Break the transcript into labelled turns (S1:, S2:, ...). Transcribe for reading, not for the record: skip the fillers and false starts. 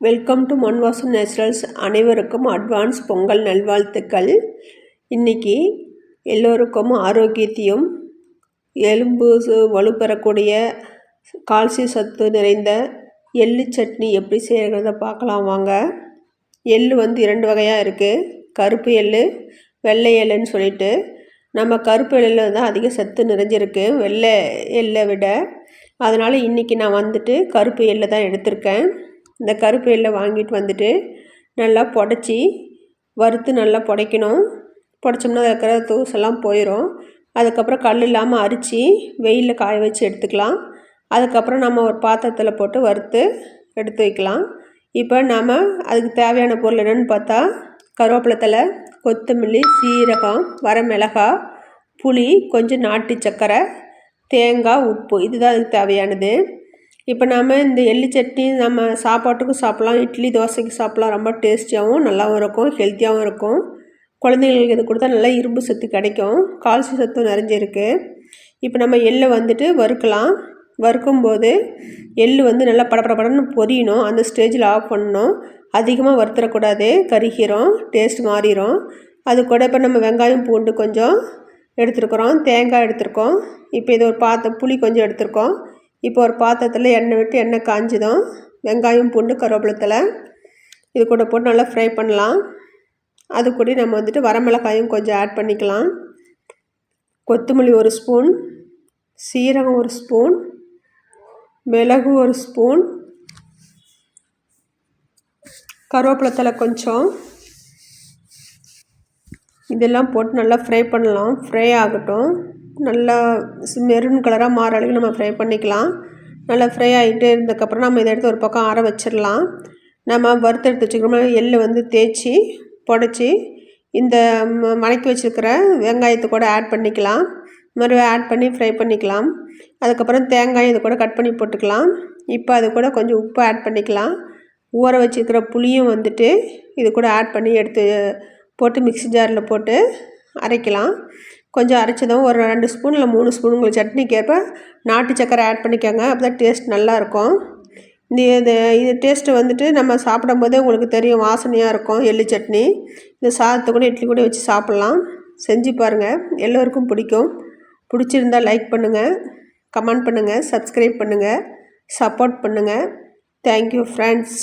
S1: Welcome to மண்வாசம் naturals. அனைவருக்கும் advance Pongal நல்வாழ்த்துக்கள். இன்றைக்கி எல்லோருக்கும் ஆரோக்கியத்தையும் எலும்பு வலுப்பெறக்கூடிய கால்சியம் சத்து நிறைந்த எள்ளு சட்னி எப்படி செய்கிறத பார்க்கலாம் வாங்க. எள் வந்து 2 வகையாக இருக்குது. கருப்பு எள், வெள்ளை எள்ளுன்னு சொல்லிட்டு. நம்ம கருப்பு எள்ளில் தான் அதிக சத்து நிறைஞ்சிருக்கு வெள்ளை எள்ளை விட. அதனால் இன்றைக்கி நான் வந்துட்டு கருப்பு எள்ளை தான் எடுத்திருக்கேன். இந்த கருப்பு எள்ளை வாங்கிட்டு வந்துட்டு நல்லா புடச்சி வறுத்து நல்லா புடைக்கணும். புடச்சோம்னா அதில் இருக்கிற தூசெல்லாம் போயிடும். அதுக்கப்புறம் கல் இல்லாமல் அரித்து வெயிலில் காய வச்சு எடுத்துக்கலாம். அதுக்கப்புறம் நம்ம ஒரு பாத்திரத்தில் போட்டு வறுத்து எடுத்து வைக்கலாம். இப்போ நாம் அதுக்கு தேவையான பொருள் என்னென்னு பார்த்தா, கருவேப்பிலை தழை, கொத்தமல்லி, சீரகம், வரமிளகாய், புளி, கொஞ்சம் நாட்டு சர்க்கரை, தேங்காய், உப்பு, இதுதான் அதுக்கு தேவையானது. இப்போ நாம் இந்த எள்ளு சட்னி நம்ம சாப்பாட்டுக்கும் சாப்பிட்லாம், இட்லி தோசைக்கு சாப்பிட்லாம். ரொம்ப டேஸ்டியாகவும் நல்லாவும் இருக்கும், ஹெல்த்தியாகவும் இருக்கும். குழந்தைங்களுக்கு இது கொடுத்தா நல்லா இரும்பு சத்து கிடைக்கும், கால்சியம் சத்து நிறைஞ்சிருக்கு. இப்போ நம்ம எள்ளை வந்துட்டு வறுக்கலாம். வறுக்கும்போது எள் வந்து நல்லா படப்படன்னு பொரியணும். அந்த ஸ்டேஜில் ஆஃப் பண்ணணும். அதிகமாக வறுத்துடக்கூடாது, கருகிரும், டேஸ்ட் மாறிடும். அது கூட இப்போ நம்ம வெங்காயம் பூண்டு கொஞ்சம் எடுத்துருக்குறோம், தேங்காய் எடுத்துருக்கோம். இப்போ இது ஒரு புளி கொஞ்சம் எடுத்துருக்கோம். இப்போ ஒரு பாத்திரத்தில் எண்ணெய் விட்டு எண்ணெய் காஞ்சதும் வெங்காயம் பூண்டு கருவேப்பிலை தழை இது கூட போட்டு நல்லா ஃப்ரை பண்ணலாம். அது கூட நம்ம வந்துட்டு வரமிளகாயும் கொஞ்சம் ஆட் பண்ணிக்கலாம். கொத்தமல்லி 1 ஸ்பூன், சீரகம் 1 ஸ்பூன், மிளகு 1 ஸ்பூன், கருவேப்பிலை தழை கொஞ்சம், இதெல்லாம் போட்டு நல்லா ஃப்ரை பண்ணலாம். ஃப்ரை ஆகட்டும். நல்லா மெரூன் கலராக மாற அளவுக்கு நம்ம ஃப்ரை பண்ணிக்கலாம். நல்லா ஃப்ரை ஆகிட்டே இருந்ததுக்கப்புறம் நம்ம இதை எடுத்து ஒரு பக்கம் ஆற வச்சிடலாம். நம்ம வறுத்தெடுத்து வச்சுக்கிறோமா எள்ளை வந்து தேய்ச்சி புடச்சி இந்த வதக்கி வச்சுருக்கிற வெங்காயத்தை கூட ஆட் பண்ணிக்கலாம். மறுபடியும் ஆட் பண்ணி ஃப்ரை பண்ணிக்கலாம். அதுக்கப்புறம் தேங்காய் இது கூட கட் பண்ணி போட்டுக்கலாம். இப்போ அது கூட கொஞ்சம் உப்பு ஆட் பண்ணிக்கலாம். ஊற வச்சுருக்கிற புளியும் வந்துட்டு இது கூட ஆட் பண்ணி எடுத்து போட்டு மிக்ஸி ஜாரில் போட்டு அரைக்கலாம். கொஞ்சம் அரைச்சதும் ஒரு 2 ஸ்பூன் இல்லை 3 ஸ்பூன் உங்களுக்கு சட்னிக்கேற்ப நாட்டு சக்கரை ஆட் பண்ணிக்கோங்க. அப்போ தான் டேஸ்ட் நல்லாயிருக்கும். இது டேஸ்ட்டு வந்துட்டு நம்ம சாப்பிடும்போதே உங்களுக்கு தெரியும், வாசனையாக இருக்கும் எள்ளு சட்னி. இந்த சாதத்தை கூட இட்லி கூட வச்சு சாப்பிட்லாம். செஞ்சு பாருங்கள், எல்லோருக்கும் பிடிக்கும். பிடிச்சிருந்தால் லைக் பண்ணுங்கள், கமெண்ட் பண்ணுங்கள், சப்ஸ்கிரைப் பண்ணுங்கள், சப்போர்ட் பண்ணுங்கள். Thank you friends.